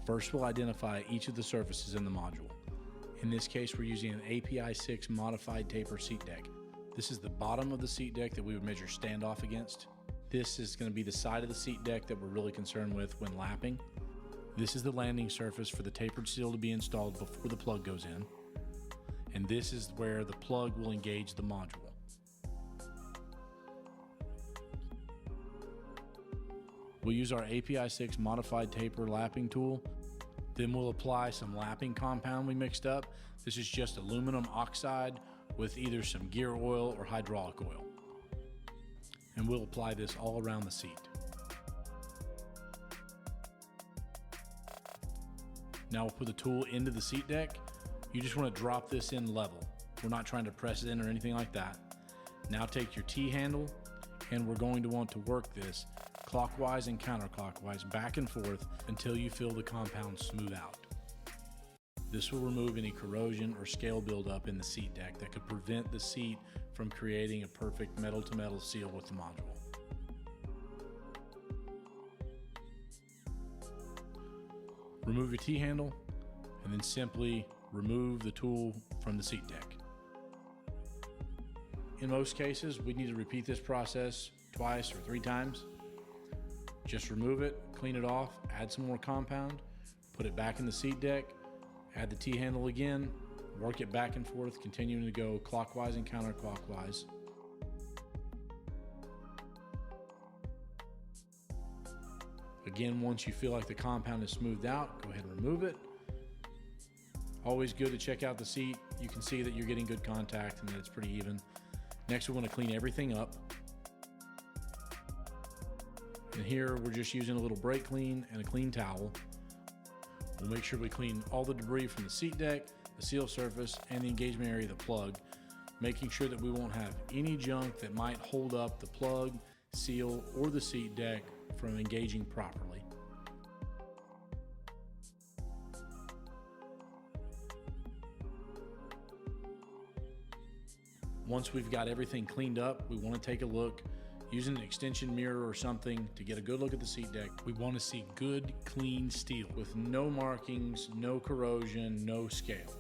First, we'll identify each of the surfaces in the module. In this case, we're using an API 6 modified taper seat deck. This is the bottom of the seat deck that we would measure standoff against. This is going to be the side of the seat deck that we're really concerned with when lapping. This is the landing surface for the tapered seal to be installed before the plug goes in. And this is where the plug will engage the module. We'll use our API 6 modified taper lapping tool. Then we'll apply some lapping compound we mixed up. This is just aluminum oxide with either some gear oil or hydraulic oil. And we'll apply this all around the seat. Now we'll put the tool into the seat deck. You just want to drop this in level. We're not trying to press it in or anything like that. Now take your T-handle, and we're going to want to work this clockwise and counterclockwise back and forth until you feel the compound smooth out. This will remove any corrosion or scale buildup in the seat deck that could prevent the seat from creating a perfect metal-to-metal seal with the module. Remove your T-handle and then simply remove the tool from the seat deck. In most cases, we need to repeat this process twice or 3 times. Just remove it, clean it off, add some more compound, put it back in the seat deck, add the T-handle again, work it back and forth, continuing to go clockwise and counterclockwise. Again, once you feel like the compound is smoothed out, go ahead and remove it. Always good to check out the seat. You can see that you're getting good contact and that it's pretty even. Next, we're going to clean everything up. And here we're just using a little brake clean and a clean towel. We'll make sure we clean all the debris from the seat deck, the seal surface, and the engagement area of the plug, making sure that we won't have any junk that might hold up the plug, seal, or the seat deck from engaging properly. Once we've got everything cleaned up, we want to take a look using an extension mirror or something to get a good look at the seat deck. We want to see good, clean steel with no markings, no corrosion, no scale.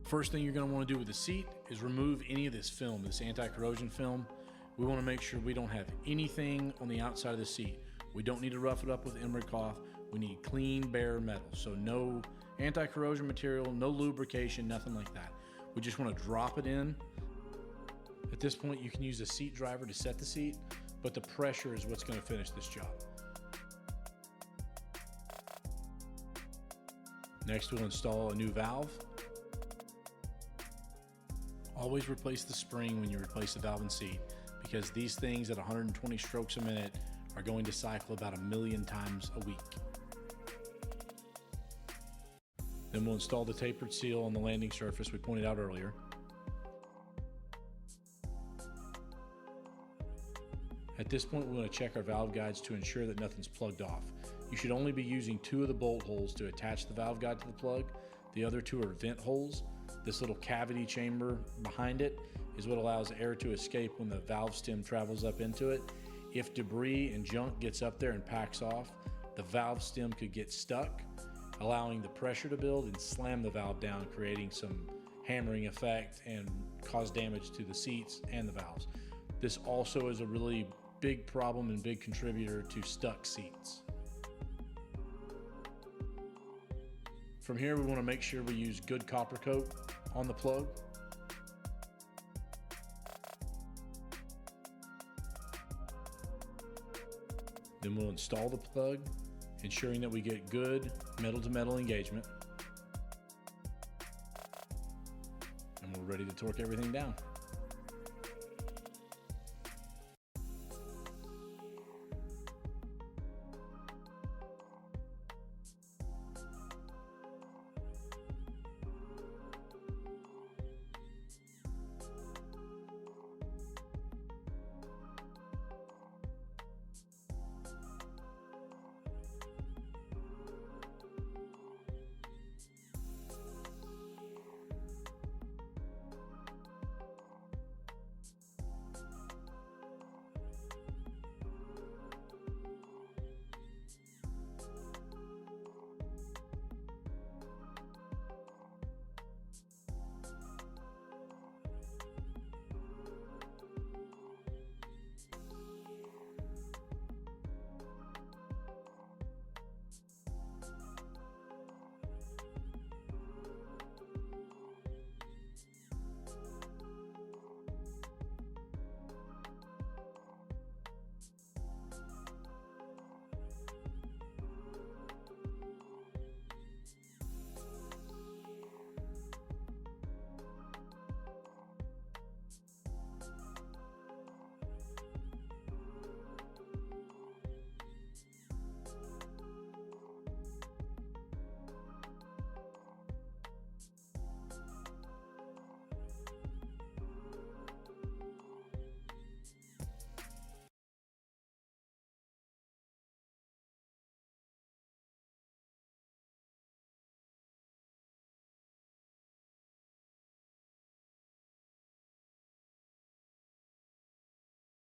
First thing you're going to want to do with the seat is remove any of this film, this anti-corrosion film. We want to make sure we don't have anything on the outside of the seat. We don't need to rough it up with emery cloth. We need clean, bare metal. So no anti-corrosion material, no lubrication, nothing like that. We just want to drop it in. At this point, you can use a seat driver to set the seat, but the pressure is what's going to finish this job. Next, we'll install a new valve. Always replace the spring when you replace the valve and seat, because these things at 120 strokes a minute are going to cycle about 1,000,000 times a week. Then we'll install the tapered seal on the landing surface we pointed out earlier. At this point, we want to check our valve guides to ensure that nothing's plugged off. You should only be using 2 of the bolt holes to attach the valve guide to the plug. The other 2 are vent holes. This little cavity chamber behind it is what allows air to escape when the valve stem travels up into it. If debris and junk gets up there and packs off, the valve stem could get stuck, allowing the pressure to build and slam the valve down, creating some hammering effect and cause damage to the seats and the valves. This also is a really big problem and big contributor to stuck seats. From here, we want to make sure we use good copper coat on the plug. Then we'll install the plug, ensuring that we get good metal-to-metal engagement. And we're ready to torque everything down.